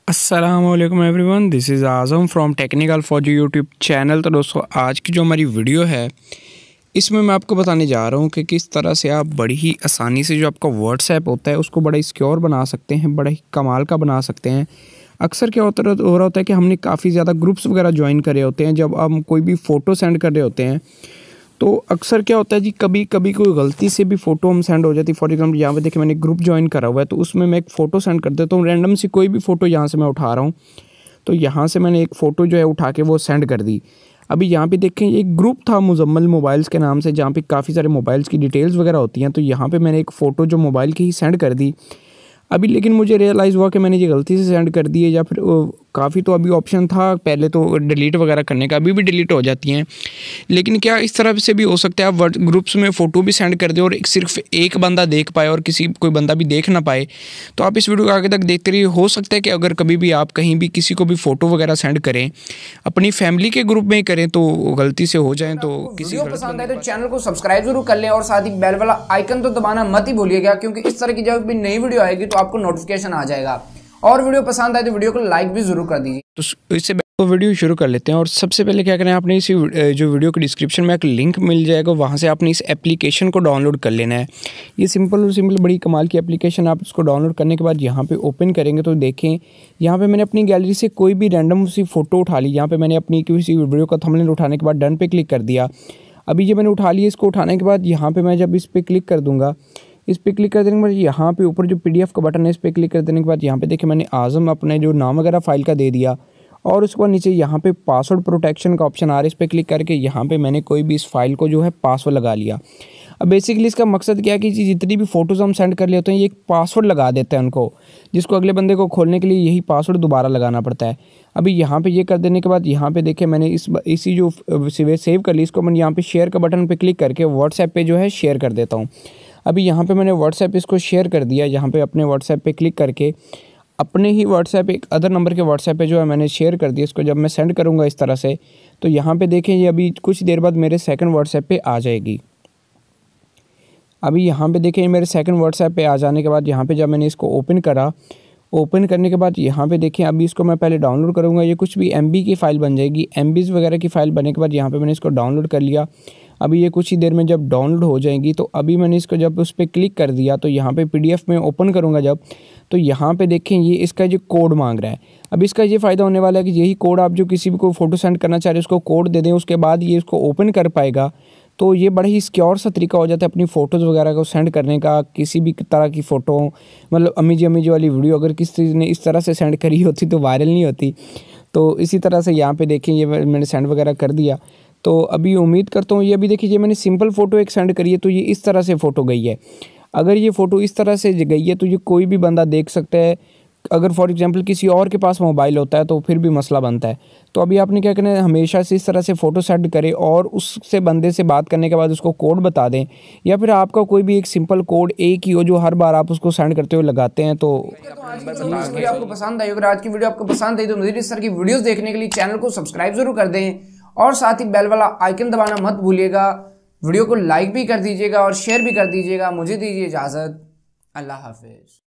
अस्सलामुअलैकुम everyone, this is Azam from technical फौजी YouTube channel. तो दोस्तों, आज की जो हमारी वीडियो है इसमें मैं आपको बताने जा रहा हूँ कि किस तरह से आप बड़ी ही आसानी से जो आपका व्हाट्सएप होता है उसको बड़ा ही सिक्योर बना सकते हैं, बड़ा ही कमाल का बना सकते हैं। अक्सर क्या हो रहा होता है कि हमने काफ़ी ज़्यादा ग्रुप्स वगैरह ज्वाइन करे होते हैं। जब हम कोई भी फ़ोटो सेंड कर रहे होते हैं तो अक्सर क्या होता है जी, कभी कभी कोई गलती से भी फ़ोटो हम सेंड हो जाती है। फॉर एग्जांपल यहाँ पे देखिए, मैंने ग्रुप ज्वाइन करा हुआ है तो उसमें मैं एक फ़ोटो सेंड कर देता हूँ। रैंडम सी कोई भी फ़ोटो यहाँ से मैं उठा रहा हूँ, तो यहाँ से मैंने एक फ़ोटो जो है उठा के वो सेंड कर दी। अभी यहाँ पे देखें, एक ग्रुप था मुजम्मल मोबाइल्स के नाम से, जहाँ पे काफ़ी सारे मोबाइल्स की डिटेल्स वगैरह होती हैं। तो यहाँ पे मैंने एक फ़ोटो जो मोबाइल की ही सेंड कर दी। अभी लेकिन मुझे रियलाइज़ हुआ कि मैंने ये गलती से सेंड कर दी है, या फिर काफ़ी तो अभी ऑप्शन था पहले तो डिलीट वगैरह करने का, अभी भी डिलीट हो जाती हैं। लेकिन क्या इस तरह से भी हो सकता है आप ग्रुप्स में फ़ोटो भी सेंड कर दें और सिर्फ एक बंदा देख पाए और कोई बंदा भी देख ना पाए। तो आप इस वीडियो को आगे तक देखते रहिए। हो सकता है कि अगर कभी भी आप कहीं भी किसी को भी फ़ोटो वगैरह सेंड करें, अपनी फैमिली के ग्रुप में ही करें, तो गलती से हो जाए तो किसी वीडियो पसंद आए तो चैनल को सब्सक्राइब जरूर कर लें और साथ ही बेल वाला आइकन तो दबाना मत ही भूलिएगा, क्योंकि इस तरह की जब भी नई वीडियो आएगी तो आपको नोटिफिकेशन आ जाएगा। और वीडियो पसंद आए तो वीडियो को लाइक भी जरूर कर दीजिए। तो इससे तो वीडियो शुरू कर लेते हैं। और सबसे पहले क्या करें, आपने इसी जो वीडियो के डिस्क्रिप्शन में एक लिंक मिल जाएगा, वहाँ से आपने इस एप्लीकेशन को डाउनलोड कर लेना है। ये सिंपल बड़ी कमाल की एप्लीकेशन। आप इसको डाउनलोड करने के बाद यहाँ पे ओपन करेंगे तो देखें, यहाँ पे मैंने अपनी गैलरी से कोई भी रैंडम सी फ़ोटो उठा ली। यहाँ पे मैंने अपनी किसी वीडियो का थंबनेल उठाने के बाद डन पे क्लिक कर दिया। अभी ये मैंने उठा लिया। इसको उठाने के बाद यहाँ पर मैं जब इस पर क्लिक कर दूँगा, इस पर क्लिक कर देने के बाद यहाँ पे ऊपर जो PDF का बटन है, इस पर क्लिक कर देने के बाद यहाँ पे देखिए मैंने आज़म अपने जो नाम वगैरह फाइल का दे दिया। और उसके बाद नीचे यहाँ पे पासवर्ड प्रोटेक्शन का ऑप्शन आ रहा है, इस पर क्लिक करके यहाँ पे मैंने कोई भी इस फाइल को जो है पासवर्ड लगा लिया। अब बेसिकली इसका मकसद क्या है कि जितनी भी फ़ोटोज़ हम सेंड कर लेते हैं, ये एक पासवर्ड लगा देते हैं उनको, जिसको अगले बंदे को खोलने के लिए यही पासवर्ड दोबारा लगाना पड़ता है। अभी यहाँ पे ये कर देने के बाद यहाँ पे देखिए मैंने इसी जो सेव कर ली, इसको मैंने यहाँ पे शेयर का बटन पे क्लिक करके व्हाट्सएप पे जो है शेयर कर देता हूँ। अभी यहाँ पे मैंने व्हाट्सएप इसको शेयर कर दिया। यहाँ पे अपने व्हाट्सएप पे क्लिक करके अपने ही व्हाट्सएप एक अदर नंबर के व्हाट्सएप पे जो है मैंने शेयर कर दिया। इसको जब मैं सेंड करूँगा इस तरह से, तो यहाँ पे देखें ये अभी कुछ देर बाद मेरे सेकंड व्हाट्सएप पे आ जाएगी। अभी यहाँ पे देखें मेरे सेकंड व्हाट्सएप पे आ जाने के बाद यहाँ पे जब मैंने इसको ओपन करा, ओपन करने के बाद यहाँ पे देखें अभी इसको मैं पहले डाउनलोड करूँगा। ये कुछ भी MB की फ़ाइल बन जाएगी। MBs वगैरह की फ़ाइल बनने के बाद यहाँ पे मैंने इसको डाउनलोड कर लिया। अभी ये कुछ ही देर में जब डाउनलोड हो जाएंगी, तो अभी मैंने इसको जब उस पर क्लिक कर दिया, तो यहाँ पे PDF में ओपन करूँगा जब, तो यहाँ पे देखें ये इसका जो कोड मांग रहा है। अब इसका ये फ़ायदा होने वाला है कि यही कोड आप जो किसी भी को फ़ोटो सेंड करना चाह रहे हैं उसको कोड दे दें, उसके बाद ये इसको ओपन कर पाएगा। तो ये बड़ा ही सिक्योर सा तरीका हो जाता है अपनी फ़ोटोज़ वगैरह को सेंड करने का। किसी भी तरह की फ़ोटो, मतलब अम्मी जी वाली वीडियो अगर किसी ने इस तरह से सेंड करी होती तो वायरल नहीं होती। तो इसी तरह से यहाँ पे देखें ये मैंने सेंड वगैरह कर दिया। तो अभी उम्मीद करता हूँ ये अभी देखिए, ये मैंने सिंपल फ़ोटो एक सेंड करी है, तो ये इस तरह से फ़ोटो गई है। अगर ये फ़ोटो इस तरह से गई है तो ये कोई भी बंदा देख सकता है। अगर फॉर एग्जांपल किसी और के पास मोबाइल होता है तो फिर भी मसला बनता है। तो अभी आपने क्या करना है, हमेशा से इस तरह से फ़ोटो सेंड करें और उससे बंदे से बात करने के बाद उसको कोड बता दें, या फिर आपका कोई भी एक सिंपल कोड एक ही हो जो हर बार आप उसको सेंड करते हुए लगाते हैं। तो आपको पसंद आई, अगर आज की वीडियो आपको पसंद आई तो मज़ीद इस तरह की वीडियोज़ देखने के लिए चैनल को सब्सक्राइब जरूर कर दें और साथ ही बेल वाला आइकन दबाना मत भूलिएगा। वीडियो को लाइक भी कर दीजिएगा और शेयर भी कर दीजिएगा। मुझे दीजिए इजाज़त। अल्लाह हाफिज़।